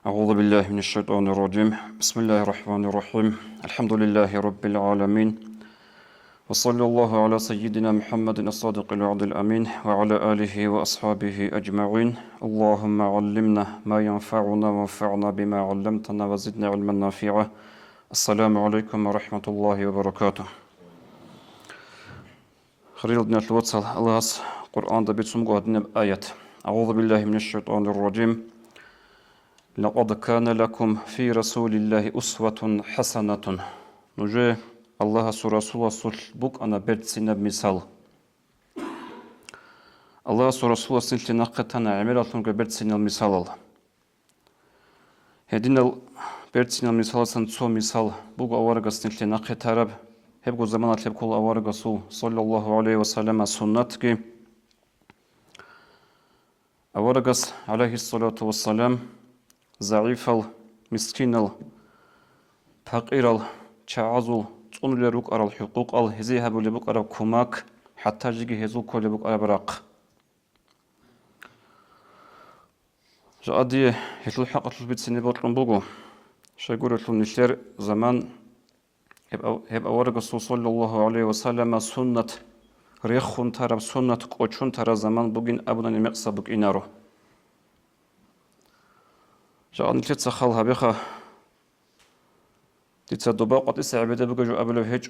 أعوذ بالله من الشيطان الرجيم بسم الله الرحمن الرحيم الحمد لله رب العالمين وصلى الله على سيدنا محمد الصادق الوعد الأمين وعلى آله وأصحابه أجمعين اللهم علمنا ما ينفعنا وانفعنا بما علمتنا وزدنا علما نافعا السلام عليكم ورحمة الله وبركاته خريل دنا الوصل الله قرآن دبيت سمقه دنا بآيات أعوذ بالله من الشيطان الرجيم لقد كان لكم في رسول الله أسوة حسنة نجي الله سورة سل بوك أنا برد سنب مثال الله سورة سنتي نقتنا عمرات نجي برد سنب مثال هدين برد سنب مثال سنتسو مثال بوك أورغ سنتي نقترب هبقو زمانات لبكول أورغ صلى الله عليه وسلم سنتك أورغ عليه الصلاة والسلام ضعيفل مسكينل فقيرل çağazul çonuluk aral hukuk al hezi böyle bu ara kumak hatta jigi hezu kole bu ara bırak jadi hetul haqatul bitsini botlum bugu şaguratul nişler zaman hep avara Resul sallallahu aleyhi ve sellem sünnet rehun taraf sünnet koçun taraf zaman bugün abudan maqsabuk inaro جان تلت خالها بخا تتصدق قط إسعبده بقى قبل هيج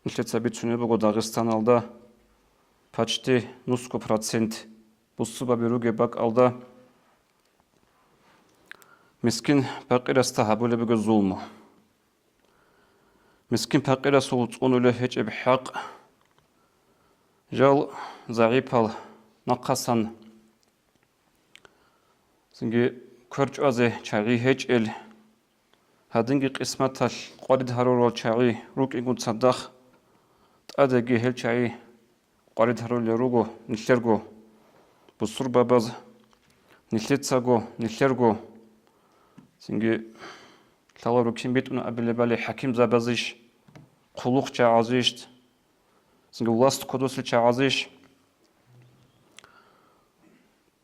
تلت سبيت شنو بقى داغستان alda почти 90% بصوبة بيروجي باك alda مسكين فقير استهاب ولا بقى ظلمه مسكين فقير سلط له هيج بحق جال ضعيف نقصا سنجي كرج أزه شعري هج هادنجي قسمة قارد هرول شعري روك إنكم تصدق تأدي هل شعري قارد هرول لروجو نشلرجو بصور بابز نشلتساجو نشلرجو سنجي تلا روكين بيت أنا قبل بالي حكيم زبازيش خلوق شعازيش سنجي ولاست قدوس شعازيش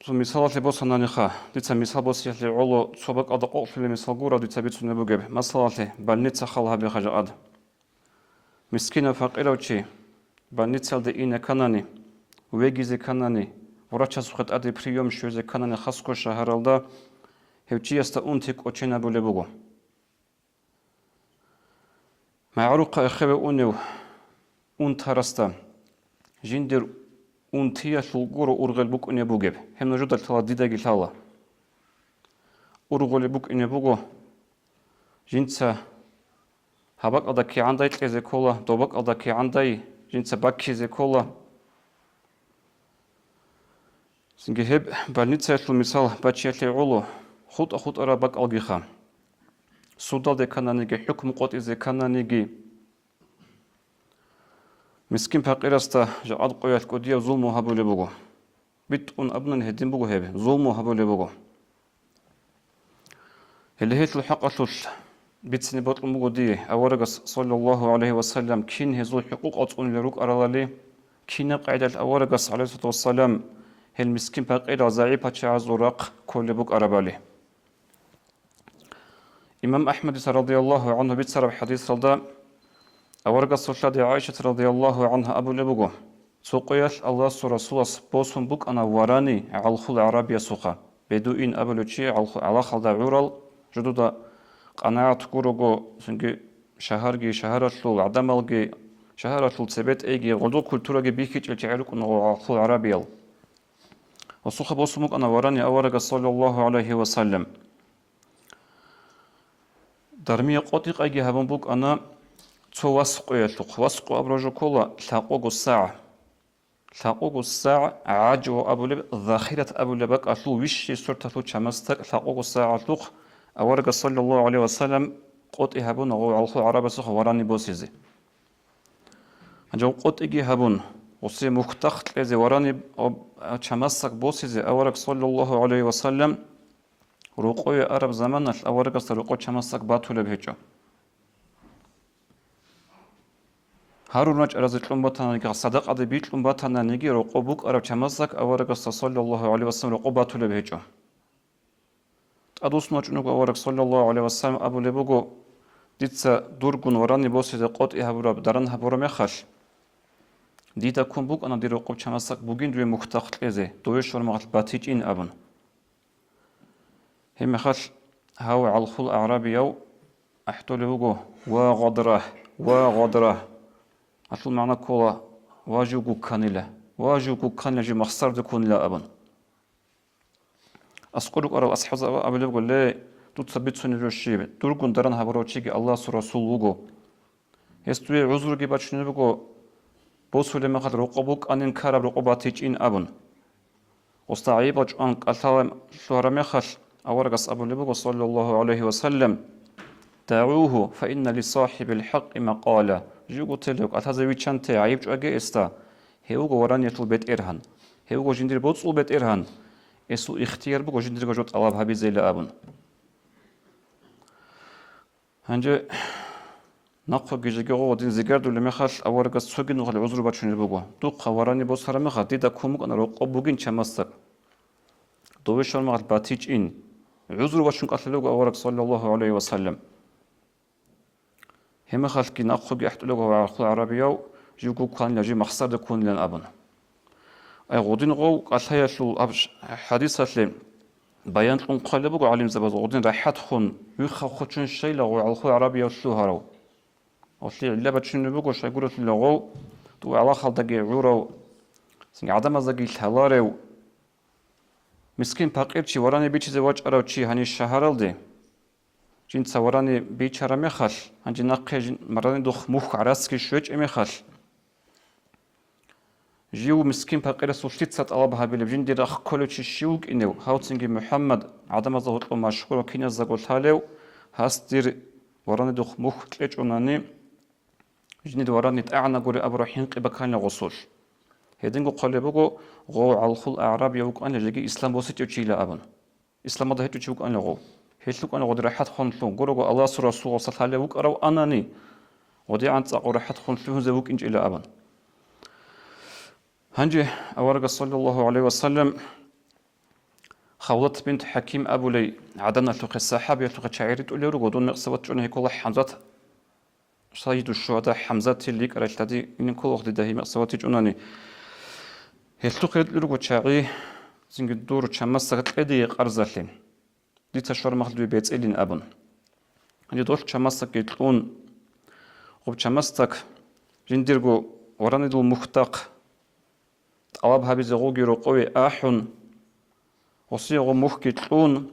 مثال لبوسنا نخا ديت مثال بوسي لعلو صبق أدقق في المثال جورا ديت بيت نبوجب مثال بنيت خالها بخجل أد مسكينة فقيرة وشي بنيت سال دينا كناني ويجيز كناني ورچا سخت أدي بريوم شوز كناني خاصكو شهر الدا هوشي استأنتك وشينا بولبوجو معروق أخوة أونيو أون ترستا جندر untiya shulguru urgel buk ine bugeb hem no jodal tala dida gilhala urgole buk ine bugo jinsa habak adaki anday tleze kola dobak adaki anday jinsa bakkize kola singe heb balnitsa shul misal bachiyatle ulu khut ara bak algiha sudal de kananige hukm qot ize kananige مسكين فقيرستا جاد قويات كوديا ظلمو هبول بوغو بيت اون ابنن هدين بوغو هبه ظلمو هبول بوغو اللي هيت الحق اشوش بيت سني بوطل بوغو دي اورغس صلى الله عليه وسلم كين هزو حقوق اطون لروك ارالي كين قاعده اورغس عليه الصلاه والسلام هل مسكين فقير ضعيف تشاز ورق كل بوك اربالي امام احمد رضي الله عنه بيت سرب حديث رضا أورغا صلى عائشة رضي الله عنها أبو لبوغو سوقياش الله رسول بوسن بوك أنا وراني على خل عربية سوقا بدوين أبو لشي على خلدا عورال جدودا قناعة كوروغو سنجي شهرجي شهرشلو عدمالجي شهرشلو سبت إيجي غدو كولتوراجي بيكيت الجعلك أنا على خل عربية وسوق بوسن بوك أنا وراني أورغا صلى الله عليه وسلم درمية قطيق أيجي هبن بوك أنا تواسق يلتق واسق أبرج كولا ثقوق الساعة عجو أبو لب ذخيرة أبو لبك أطلو وش سرت أطلو شمستك ثقوق الساعة أطلق أورج صلى الله عليه وسلم قط إهبون أو على عرب سخ وراني بوسيزي أجو قط إجي هبون وسي مختخت لذي وراني شمستك بوسيزي أورج صلى الله عليه وسلم رقوي عرب زمان أورج صلى رقو شمستك باتو لبهجو هارونج أرزقلهم بطنانيك صدق أدي بيتلهم بطنانيك رقوبك أرب شمسك أورغ صلى الله عليه وسلم رقوبات لبهجو адус ночнуго аварак саллаллаху алейхи вассалам абу лебуго дица дургун варани босиде қот иҳабураб даран ҳабура мехаш дида кун бук ана диро қоб чамасак бугин дуе мухтақлезе дуе шормағат батич ин абун хемехаш هاو على الخل أعرابي يو أحتول وجو وغدرة أصل معنا كولا واجوكو كانيلا جي مخسر دكون لا أبن أسقولك أرى الأصحاب أبلي بقول لي تثبت سنة الشيب تركون درن هبروتشيك الله رسول وجو يستوي عذر جي بتشنو بقو بوسول ما خد رقبوك أن إنكار رقباتيج إن أبن واستعيبج أنك أثام شهر مخش أورقص أبو لبوغ صلى الله عليه وسلم دعوه فإن لصاحب الحق مقالة جوغو تلوك أتازوي چانت عيب جو أجي استا هيوغو وران يتل بيت إرهان هيوغو جندير بوتصل بيت إرهان اسو اختيار بوغو جندير جوت الله هبي زيلا أبن هنجي نقو جيجيغو دين زيگردو لمخاش أورقص سوگين وخل عذر باتشون لبوغو دوق وراني بوص هرمخا ديدا كوموك أنا روقو بوغين چمستك دوشان مغل باتيج إن عذر وشنك أتلوغ أورك صلى الله عليه وسلم هم خلقي نأخذ يحتلوغ وعقل عربية جيوكو كان يجي مخصر دكون لن أبن أي غودين غو قلها يشل حديثة لهم بيان لهم قلبوغ عليم زباد غودين راحت خون يخو خدشن شي لغو عقل عربية وشلو هارو وشلي علابة شنبوغ وشي قولت لغو دو على خلطة عورو سنگ عدم ازاقي الهلاريو مسكين فقير چی ورانی بیچیز واج ارو چی هنی شهرال دی جین ورانی بیچاره میخش هنجی نقی مرانی دخ مخ عرس کی شوچ میخش جیو مسكين فقير سوشتيت سات الله بهابيل جين دي رخ كل شيء شوق إنه هاوتسنج محمد عدم ظهور مشهور وكينا زغول حاله هاستير وراني دخ مخ تلج وناني جين دي وراني تعنا قولي أبراهيم قبكان لغصوش هيدنجو قلبوجو غو على الخل أعراب يوك أن لجي إسلام بوسيت يشيل أبن إسلام ده هيتو شوك أن لغو هيتلوك أن غو درحت خنثلون قولو الله سر رسول صلى الله عليه وك أرو أناني ودي عن تقول رحت خنثلون زوك إنج إلى أبن هنجي أورق صلى الله عليه وسلم خولت بنت حكيم أبو لي عدنا تلقى السحاب يتلقى شعيرة تقول له رجودون نقصوت جون هيك الله حمزة سيد الشهداء حمزة اللي قرأت لدي إن كل وقت ده مقصوت جوناني هيتلقى رجود شعي زين الدور شمس قدي قرزلين دي تشعر مخلد ببيت إلين أبن هنجي دول شمس قيتلون وب شمستك جنديرجو وراني دول مختق أواب هابي زغوجي رقوي آحون وصيغ مخكتلون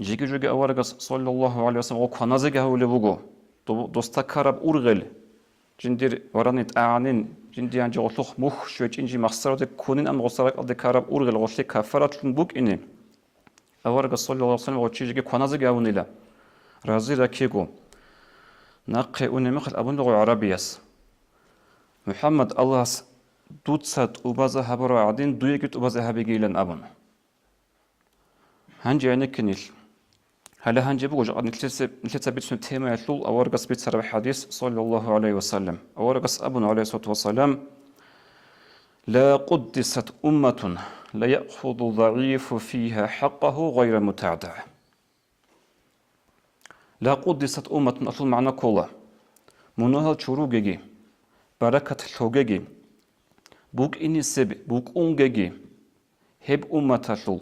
جيجي جوجي أورغ صلى الله عليه وسلم وكنازجه ولبوجو دوستكرب أورغل جندير ورانيت أعنين جندي عن جوتلخ مخ شوي جنجي مخسرة كونين أم غسرك أدي كرب أورغل غسلي كفرت بوك إني أورغ صلى الله عليه وسلم وتشيجي كنازجه ونيلا رازي ركيجو نقي ونمخل أبون لغو عربيس محمد الله دوتسات وبازا هبرا عدين دويكت وبازا هبيجيلن أبن هنجي عينك كنيل هلا هنجي بوجه نتلسى بيتسون تيما يطول أورقص بيت سرب حديث صلى الله عليه وسلم أورقص أبن عليه الصلاة والسلام لا قدست أمة لا يأخذ ضعيف فيها حقه غير متعدع لا قدست أمة أصل معنى كولا منوها الشروقي بركة الحوقي بوك إني سب بوك أونجي هب أمتاشل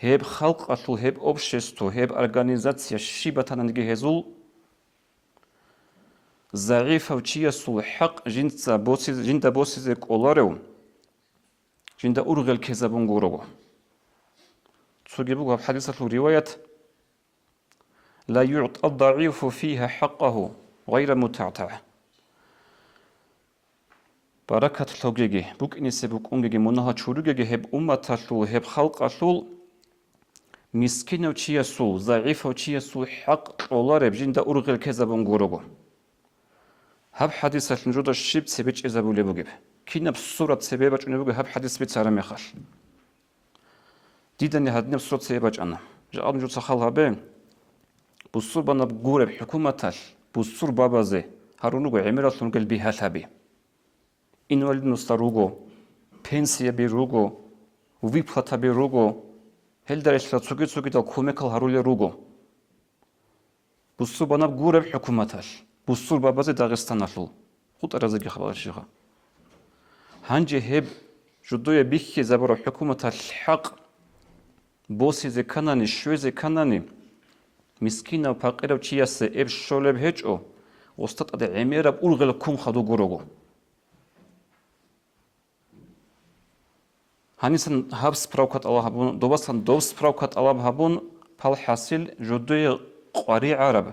هب خلق أشل هب أوبشستو هب أرغانيزاتسيا شيبتان نجي هزول ضعيف أو شيء سول حق جندا بوسيز كولارو جندا أورغل كذابون غورو تسوجبوا بحديث الرواية لا يعطى الضعيف فيها حقه غير متعتع بركة الحقيقة بوك إنسى بوك أنجي منها شروقي هب أمتاشل هب خلق أشل مسكين أو شيء سول ضعيف أو شيء سول حق الله بجندا أورغل كذابون غورو هب حديث الجودة الشيب سبيج إذا بولي بوجب كنا بصورة سبيبج أنا بوجب هب حديث بيت سارة مخال ديدني هادني بصورة سبيبج أنا جاء نجود سخالها بين بصور بنا بجورة بحكومة تال بصور بابا زي هارونو عميرة لونجل بها ثابي إنوالد نستروجو بنسيا بيروجو وفيبلاتا بيروجو Helder tsugi dal kumekal harule rugo. Busur bana gurev hükümetal. Busur babazı Dağıstan asıl. Kut arazı xabarşığa. Hangi hep judoya bihki zabara hükümetal hak bosi zekanani şöy zekanani miskina faqira çiyası ev şoleb hiç o. Ostat adı emirab urgel kum xadu gurugo. Hanisan habs pravkat Allah habun dobasan dobs pravkat Allah habun pal hasil judoya qari arab.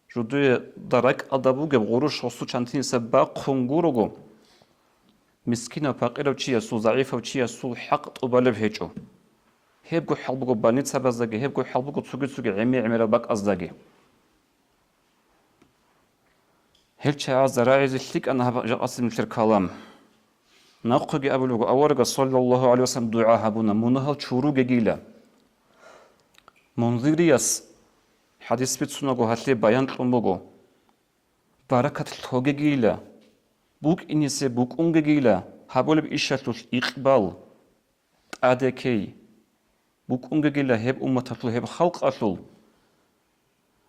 Judoya darak adabu geb guruş osu çantin sebba qungurugo. Miskina faqira çiyası zayıfa çiyası haq tubaleb hiç o. هيبقوا حلبقوا بانيت سبازداجي هيبقوا حلبقوا تسوقي عميرة باك أزداجي هل شيء زراعي زلك أنا هبقى أصل مثل كلام نقول أبلغ أورق صلى الله عليه وسلم دعاء هبونا منهل شروق جيلا منظريس حديث بتسنقو هتلي بيان تلمبقو بركة الحوج جيلا بوك إنيسي بوك أنج جيلا هبول بإشتو إقبال أدكي بوك أنجيلا هب أمتاتل هب خلق أصل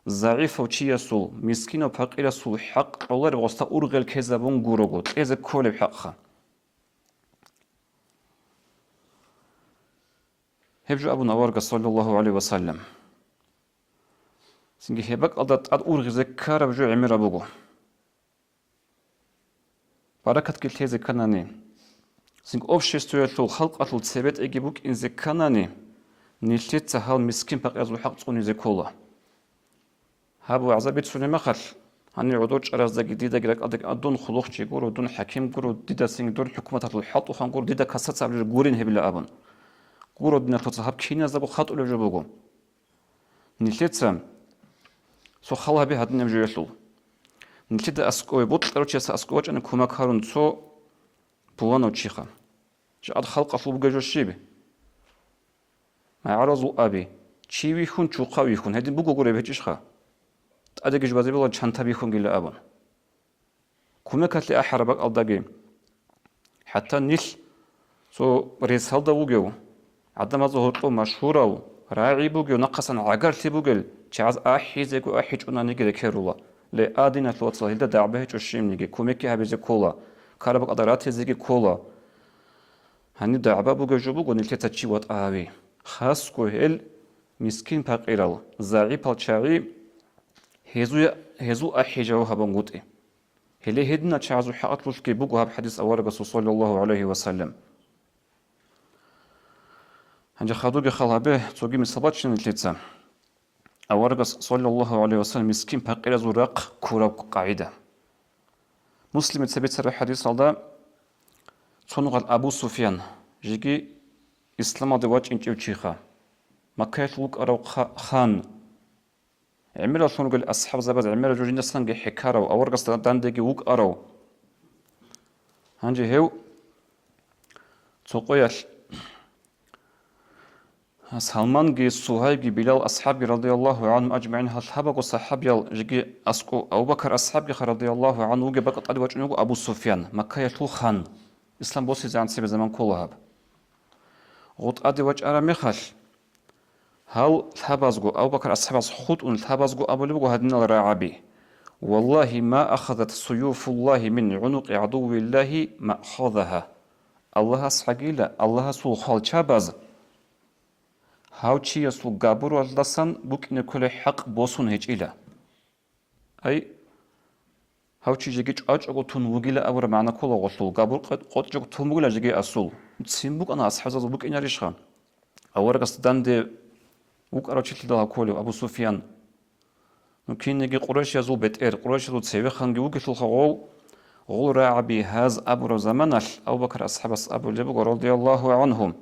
ضعيف وشيء أصل مسكين وفقير أصل حق الله رغستا أرغل كذابون غورغوت إذا كل بحقها هبجو أبو نوارق صلى الله عليه وسلم سنجي هبك أدت أرغل ذكر بجو عمر أبوغو بركة كل هذا كناني سنجي أوفشستو يطول خلق أصل تثبت إجيبوك إن ذكرناني نلتت هال مسكين بقى يزو حق تقولي زي كولا هابو عزبيت سوني مخل هني عدوش أرز جديدة جرك أدك أدون خلوق جيجورو دون حكيم جورو ديدا سين دون حكومة الحط وخان جورو ديدا كسرت سبب جورين هبلا أبن جورو دنا تصحاب كينيا زبو خط ولا جبوجو نلتت سو خلها به هدنا مجيشلو نلتت أسكوي بوت كروتشي أسكوج أنا كوما كارون سو بوانو تشيخا جاد خلق أصلو بجوج شيبي عرضوا أبي شيء يكون شوقا يكون هذي بقول قريب هتشخا أديك جوازي بالله شنطة بيكون قل أبون كم كتلي أحربك ألدقي حتى نيل سو رسالة بوجو عدم ظهورته مشهورة راعي بوجو نقصا عقار تبوجل شعز أحيزك وأحيج أنا نيجي ذكروا لأدينا توصل هذا دعبه تشيم نيجي كم كي هبيز كولا كاربك أدرات هزيجي كولا هني دعبه بوجو بوجو نلتة تشيوات أبي خاص كهل مسكين فقيرال زعيب الشعري هزو أحجاو هبنغوتي هلي هدنا تشعزو حقتلوش كي بوجو هب حديث أورق صلى الله عليه وسلم هنجا خدوجي خلها به توجي مسبات شن التلتسا أورق صلى الله عليه وسلم مسكين فقير زرق كورا قاعدة مسلم تثبت سر حديث هذا صنغ أبو سفيان جيجي إسلام دواج إنتي وشيخا مكة لوك أرو خان عمرة شنو قال أصحاب زباد عمرة جوجين نسلان جي حكارو أورقص داندقي ووك أرو هنجي هيو تقويش سلمان جي صهيب جي بلال أصحابي رضي الله عنهم أجمعين هالحبق وصحابي جي أسكو أبو بكر أصحابي رضي الله عنه وجي بقت أدواج نوغو أبو سفيان مكة لوك خان إسلام بوسي زعان سيب زمان كلها غوت أدي وجه أراميخال هل ثبازغو أو بكر أصحاب خود أن ثبازغو أبو لبغو هدنا الرعابي والله ما أخذت سيوف الله من عنق عدو الله ما أخذها الله سحقيلا الله سول خال شاباز هاو چي يسول قابرو اللسان بوكين كل حق بوسون هيج إلا أي هاو چي جيجيج أجعو تنوغيلا أورا معنا كولا غسول قابر قد جيجو تنوغيلا جيجي أسول تسيمبوك أنا أصحاب زازو بوك إنا ريشخان أورا قصدان دي وك أرچيتل دها كوليو أبو سفيان نكين نجي قريش يزول بتئر قريش يزول تسيوي خانجي وكيتل خغول غول راعبي هاز أبو زمانال أبو بكر أصحاب أبو لبغ رضي الله عنهم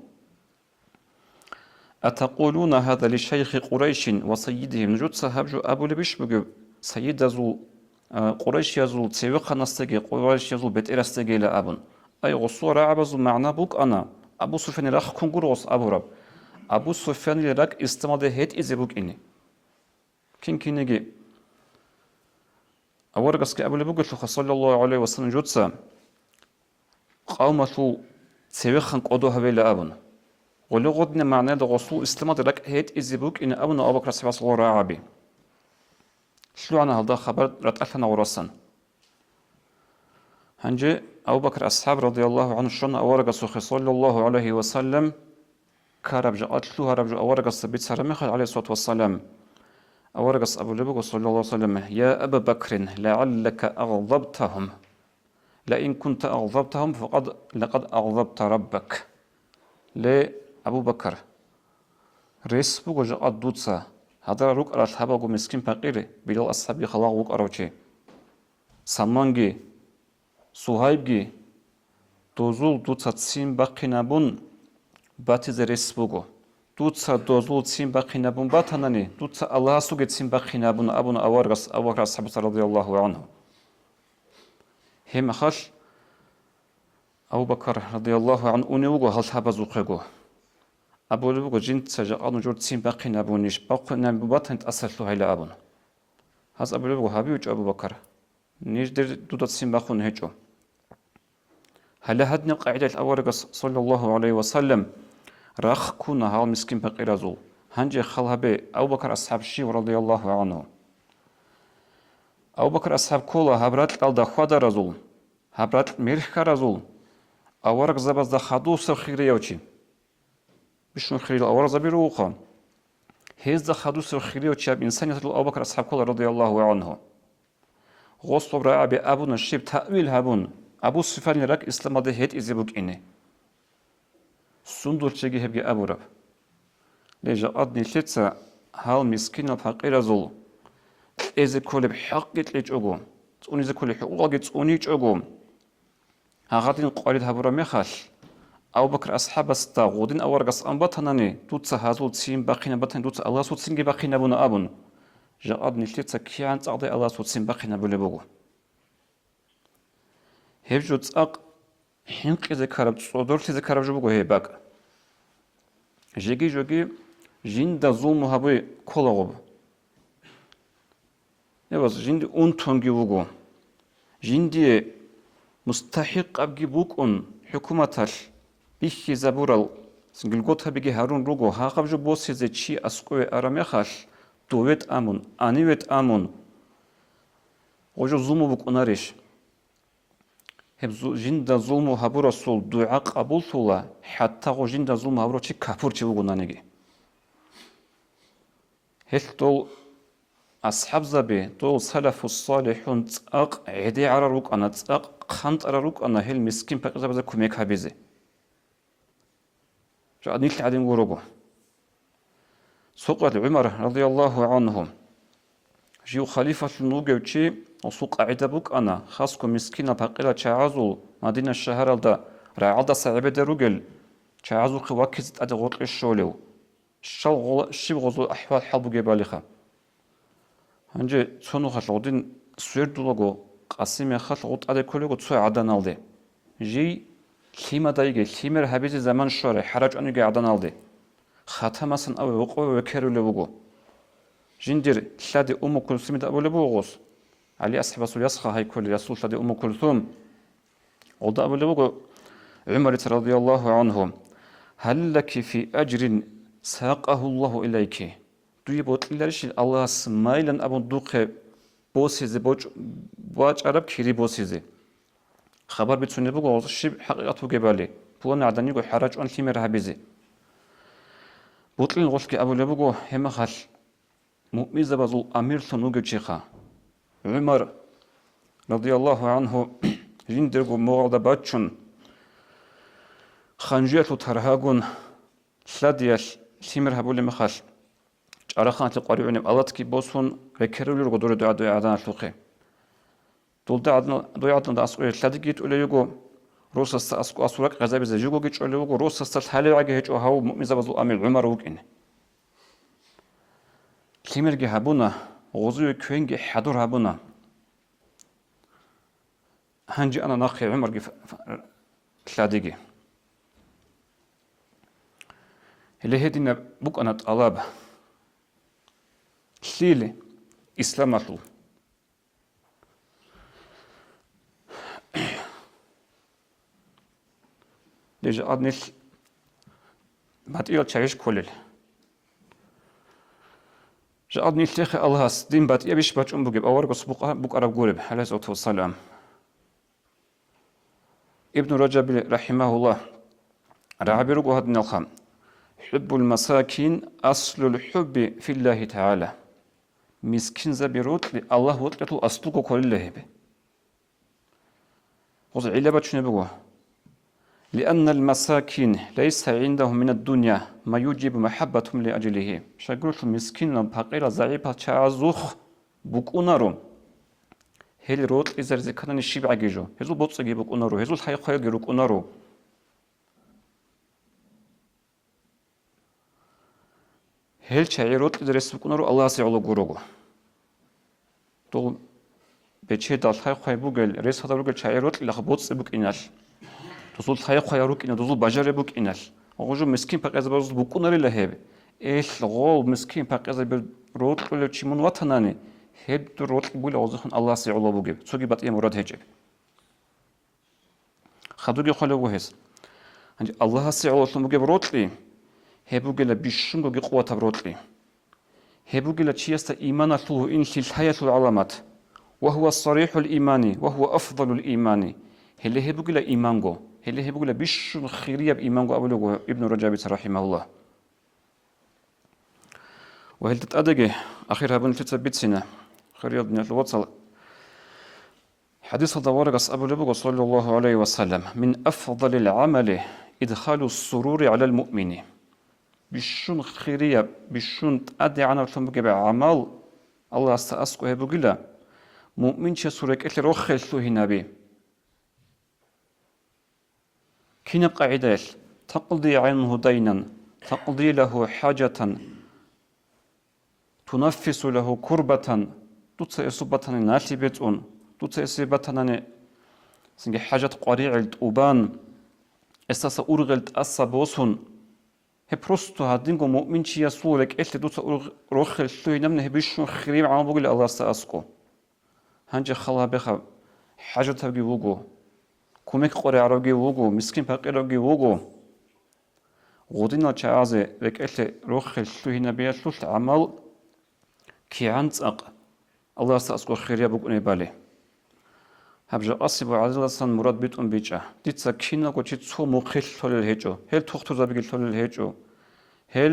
أتقولون هذا لشيخ قريش وسيدهم نجود صحابجو أبو لبش بغو سيد يزول قريش يزول تسيوي خانستجي قريش يزول بتئر استجي لأبن أي غصو راعبزو معنا بوك أنا أبو سفيان راخ كنغروس أبو رب أبو سفيان لراك استماده هيت إزبوك إني كين كينيجي أورقس كأبو لبوك صلى الله عليه وسلم جوتسا قومة سيوخن قدوها بلا أبن ولغدنا معناه الرسول إسلام درك هيت إزبوك إن أبونا أبو بكر الصحابة صلى الله عليه شلو أنا هذا خبر رتألنا ورسن هنجي أبو بكر الصحاب رضي الله عنه شن أورق سخي صلى الله عليه وسلم كارب جاءت له هرب جو أورق الصبيت سرمخ عليه الصلاة والسلام أورق أبو لبق صلى الله عليه وسلم يا أبا بكر لعلك أغضبتهم لئن كنت أغضبتهم لقد أغضبت ربك لي أبو بكر ريسبوغ جاءت دوتسا هذا روك على الحباغ مسكين فقير بلال أصحابي خلاق روك أروتشي سامانجي سوهايبجي دوزول دوتسا تسين باقينابون باتيز ريسبوغو دوتسا دوزول تسين باقينابون باتاناني دوتسا الله سوغي تسين باقينابون أبونا أورغس أبوكر الصحابة رضي الله عنه هم خال أبو بكر رضي الله عنه أنيوغو هل حبازوقيغو أبو لبوغو جنت سجا أنو جور تسين باقينابونيش باقينابون باتان تأسلتو هيلا أبون هز أبو لبوغو هابيوش أبو بكر نيش دير دودا تسين باقون هيجو هل هدنا قاعدة الأورغس صلى الله عليه وسلم راخ كونا هال مسكين بقيرازول هنجي خلها بي أبو بكر أصحاب الشيو رضي الله عنه أبو بكر أصحاب كولا هبرات الألدا خوادا رزول هبرات ميرخا رزول أورغ زباز دا خادو سر خيري يوچي بشنو خيري أورغ زبيروخا هيز دا خادو سر خيري يوچي أب إنسان يتلو أبو بكر أصحاب كولا رضي الله عنه غصب رأى بي أبو نشيب تأويل هبون أبو سفيان رك إسلام ده هيت إزبوك إني سندور تشجي هبجي أبو رب ليجا أدني لتسا هال مسكين الفقير زول إذا كل بحق ليجوجو توني إذا كل حقوق توني يجوجو هغادين قارد هبورا مخال أبو بكر أصحاب استغودين أورجس أنبتناني توتسا هازول تسين باقينا بتن توتسا الله سوت سينجي باقينا بنا أبون جا أدني لتسا كيان تعطي الله سوت سين باقينا بلبوجو هبجو تساق حنق إذا كرب صدرت إذا كرب جبوجو هيباك جيجي جند زوم هبوي كلاغوب نبز جند أنتونجي وجو جندي مستحق أبجي بوكون حكومتال بيخي زبورال سنجلقوتها بيجي هارون روجو هاقب جو بوسي زي تشي أسقوي أراميخال دويت آمون أنيويت آمون وجو زومو بوك أناريش هب جند ظلم هبور رسول دعاء قبول ثلا حتى غو جند ظلم هبور شيء كفر شيء وجنانيجي هل طول أصحاب زبي طول سلف الصالحون تأق عدي على روك أنا تأق خنت على روك أنا هل مسكين بقى بذا كميك هبيزي جاء نيل عدين وروجو سوق عمر رضي الله عنه جيو خليفة النوجوتشي وسوق عدبوك أنا خاصكم مسكينة بقيلة شعازو مدينة الشهر دا رعادة صعبة دروجل شعازو قواكزت أدغوط الشولو الشيب غزو أحوال حلبو جباليخا هنجي تسونو خلقودين سوير دولوغو قاسمي خلقود أدي كولوغو تسوي عدان الدي جي كيما دايجي كيمر هبيزي زمان شوري حراج أنيجي عدان الدي خاتماسن أو وقوة وكيرو لوغو جندير شادي أم كلثوم دا أبو لبوغوس علي أصحاب رسول يسخى هاي كل رسول شادي أم كلثوم ودا أبو لبوغو عمر رضي الله عنه هل لك في أجر ساقه الله إليك دوي بوت إلارش الله سمايلن أبو دوقة بوسيزي باج عرب كيري بوسيزي خبر بتسوني بوغوز شب حقيقته جبالي بونا عدني جو حراج أن كيمر هبيزي بوتلين غوشكي أبو لبوغو هما خال مؤمزة بزول أمير ثنوغ جيخا عمر رضي الله عنه جندرغو مغضى باتشون خانجيتو ترهاغون شادياش سيمر هبولي مخاش جارخان تقاريعني ألاتكي بوسون ركروليرغو دوري دوي عدان شلوخي دول دوي عدان دا أسقوية شاديجيت أوليوغو روساستا أسقو أسوراك غزابي زيجوغو جيش أوليوغو روساستا الحالي هيجو هاو مؤمزة بزول أمير عمر وقين كيمرجي هابونا غزوة كوينجي حضور هابونا هنجي أنا ناخي عمرجي شاديجي اللي هدينا بوك أنا طلاب شيلي إسلام أطول ليجا أدنيش باتيل تعيش كلل جادني الشيخ الله دين باتي بيش باتشم بجيب أورقص بق أرب قرب عليه الصلاة والسلام ابن رجب رحمه الله رعبر قهد الخام حب المساكين أصل الحب في الله تعالى مسكين زبيروت الله وطلته أصلك كل الله به وضع علبة شنو لأن المساكين ليس عندهم من الدنيا ما يجيب محبتهم لأجله شاكرت المسكين بقيرة زعيبة تعزوخ بكونارو هل روت إذا ذكرنا الشيب عجيجو هزو بوتسجي بكونارو هزو الحي خير جروكونارو هل شعيروت إذا رسبكونارو الله سيعلو جروجو تو بتشيد الحي خير بوجل رس هذا بوجل شعيروت إلى خبوتس بوك إناش تزول حياة خياروك إن تزول بجاربك إنال وجو مسكين بقى بروز بكوناري لهيب إيش لغو مسكين بقى بروت ولا تشيمون وطناني هيد روت بقول عزخن الله سي الله بوجب سوقي بطيء مراد هجب خدوجي خلوا وهس عند الله سي الله بوجب روتلي هبوجي لبيشون بوجي قوة بروتلي هبوجي لتشيست إيمان الله إن في الحياة العلامات وهو الصريح الإيماني وهو أفضل الإيماني هل هبوجي لإيمانجو هل هبوجي لبيشون خيرية بإيمانجو أبو ابن رجب رحمه الله وهل تتأدقي أخيرها بن تثبت سنة خير بن الوصل حديث الدوارق أبو لبق صلى الله عليه وسلم من أفضل العمل إدخال السرور على المؤمن بشون خيرية بشون تأدي عنا وتنبقى بعمل الله استأسكو هبوغلا مؤمن شسورك إتل روخل سوه نبي كين قاعدة تقضي عنه دينا تقضي له حاجة تنفس له كربة tutsa esubatani nasibetun tutsa esibatani singe hajat qari'elt uban estasa urgelt asabosun he prosto hadingo mu'minchi yasulek elle tutsa rokhel suynamne he bishun khrim am bugul Allah saasko hanje khala bekha hajat tabgi wugo kumek qori arogi wugo miskin faqirogi wugo godina chaaze vek elle rokhel suyna biyasul amal ki'antsaq الله سأسكو خيريا بقوني بالي هبجا أصيب عزلسان مراد بيتون بيجا ديتسا كينا قوشي تسو مخيل تولي الهيجو هل تختو زابيجل تولي الهيجو هل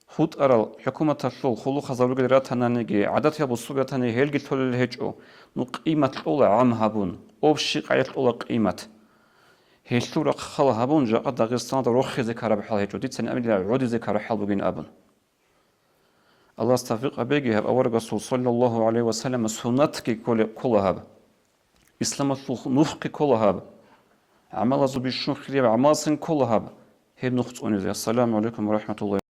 خود أرال حكومة الشول خلو خزاروغل راتانانيجي عادات يابو السوبياتاني هل جل تولي الهيجو نو قيمة الأولى عام هابون أوبشي قايت الأولى قيمة هل تورا خلا هابون جا قد داغستان دا روخي زكارة بحال هيجو ديتسا نأمل عودي زكارة حال بوغين أبون الله استفيق أبيجي هب أور رسول صلى الله عليه وسلم سنتك كلها هب إسلام نفق كلها هب عمل زبيشون خير عماسن كلها هب هي نقطة السلام عليكم ورحمة الله